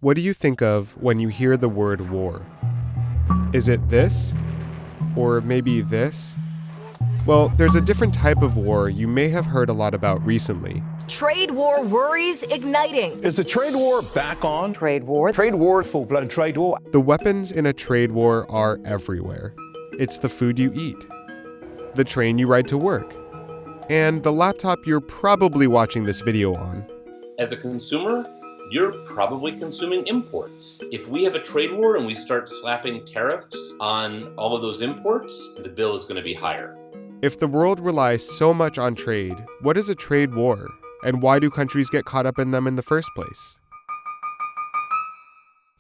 What do you think of when you hear the word war? Is it this? Or maybe this? Well, there's a different type of war you may have heard a lot about recently. Trade war worries igniting. Is the trade war back on? Trade war, Full-blown trade war. The weapons in a trade war are everywhere. It's the food you eat, the train you ride to work, and the laptop you're probably watching this video on. As a consumer, you're probably consuming imports. If we have a trade war and we start slapping tariffs on all of those imports, the bill is going to be higher. If the world relies so much on trade, what is a trade war? And why do countries get caught up in them in the first place?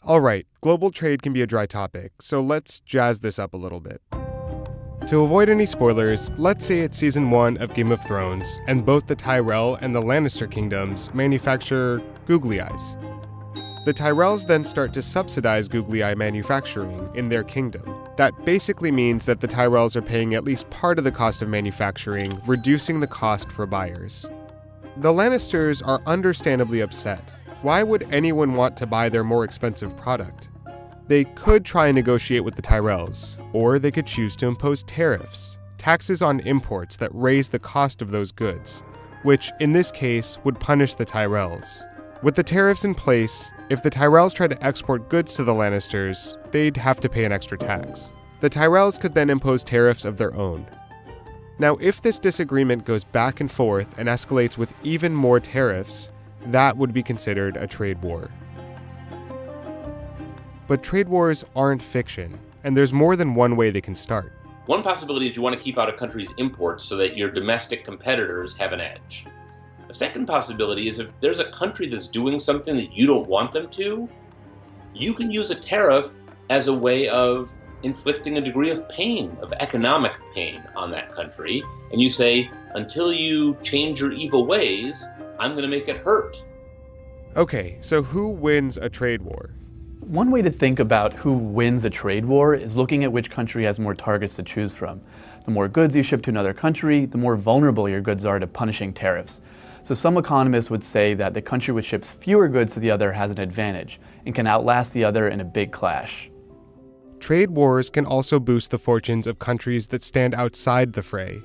All right, global trade can be a dry topic, so let's jazz this up a little bit. To avoid any spoilers, let's say it's season 1 of Game of Thrones, and both the Tyrell and the Lannister kingdoms manufacture googly eyes. The Tyrells then start to subsidize googly eye manufacturing in their kingdom. That basically means that the Tyrells are paying at least part of the cost of manufacturing, reducing the cost for buyers. The Lannisters are understandably upset. Why would anyone want to buy their more expensive product? They could try and negotiate with the Tyrells, or they could choose to impose tariffs, taxes on imports that raise the cost of those goods, which in this case would punish the Tyrells. With the tariffs in place, if the Tyrells tried to export goods to the Lannisters, they'd have to pay an extra tax. The Tyrells could then impose tariffs of their own. Now, if this disagreement goes back and forth and escalates with even more tariffs, that would be considered a trade war. But trade wars aren't fiction, and there's more than one way they can start. One possibility is you want to keep out a country's imports so that your domestic competitors have an edge. A second possibility is if there's a country that's doing something that you don't want them to, you can use a tariff as a way of inflicting a degree of pain, of economic pain on that country. And you say, until you change your evil ways, I'm going to make it hurt. Okay, so who wins a trade war? One way to think about who wins a trade war is looking at which country has more targets to choose from. The more goods you ship to another country, the more vulnerable your goods are to punishing tariffs. So some economists would say that the country which ships fewer goods to the other has an advantage and can outlast the other in a big clash. Trade wars can also boost the fortunes of countries that stand outside the fray.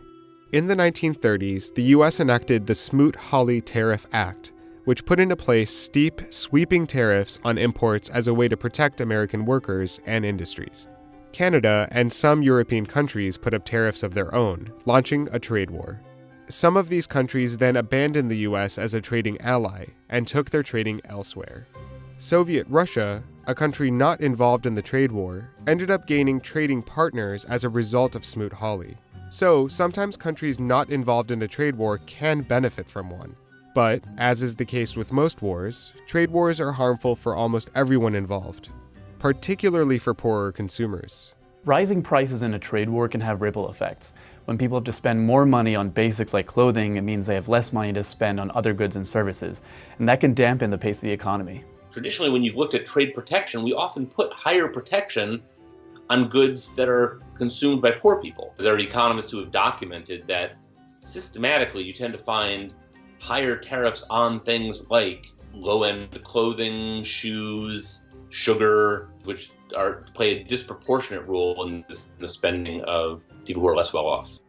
In the 1930s, the US enacted the Smoot-Hawley Tariff Act, which put into place steep, sweeping tariffs on imports as a way to protect American workers and industries. Canada and some European countries put up tariffs of their own, launching a trade war. Some of these countries then abandoned the US as a trading ally and took their trading elsewhere. Soviet Russia, a country not involved in the trade war, ended up gaining trading partners as a result of Smoot-Hawley. So sometimes countries not involved in a trade war can benefit from one. But, as is the case with most wars, trade wars are harmful for almost everyone involved, particularly for poorer consumers. Rising prices in a trade war can have ripple effects. When people have to spend more money on basics like clothing, it means they have less money to spend on other goods and services, and that can dampen the pace of the economy. Traditionally, when you've looked at trade protection, we often put higher protection on goods that are consumed by poor people. There are economists who have documented that systematically you tend to find higher tariffs on things like low-end clothing, shoes, sugar, which play a disproportionate role in the spending of people who are less well off.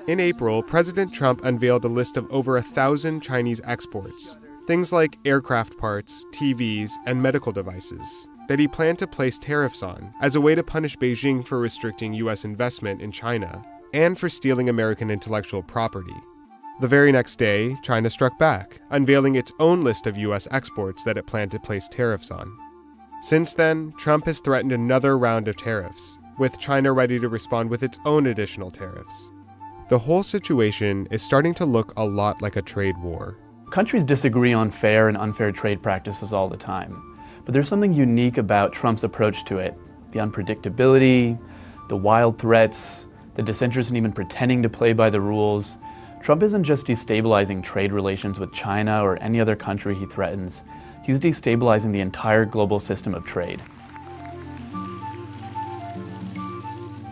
In April, President Trump unveiled a list of over 1,000 Chinese exports, things like aircraft parts, TVs, and medical devices, that he planned to place tariffs on as a way to punish Beijing for restricting US investment in China and for stealing American intellectual property. The very next day, China struck back, unveiling its own list of US exports that it planned to place tariffs on. Since then, Trump has threatened another round of tariffs, with China ready to respond with its own additional tariffs. The whole situation is starting to look a lot like a trade war. Countries disagree on fair and unfair trade practices all the time, but there's something unique about Trump's approach to it. The unpredictability, the wild threats, the disinterest in even pretending to play by the rules. Trump isn't just destabilizing trade relations with China or any other country he threatens. He's destabilizing the entire global system of trade.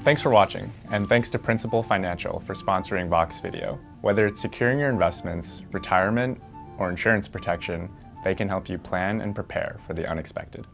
Thanks for watching, and thanks to Principal Financial for sponsoring Vox Video. Whether it's securing your investments, retirement, or insurance protection, They can help you plan and prepare for the unexpected.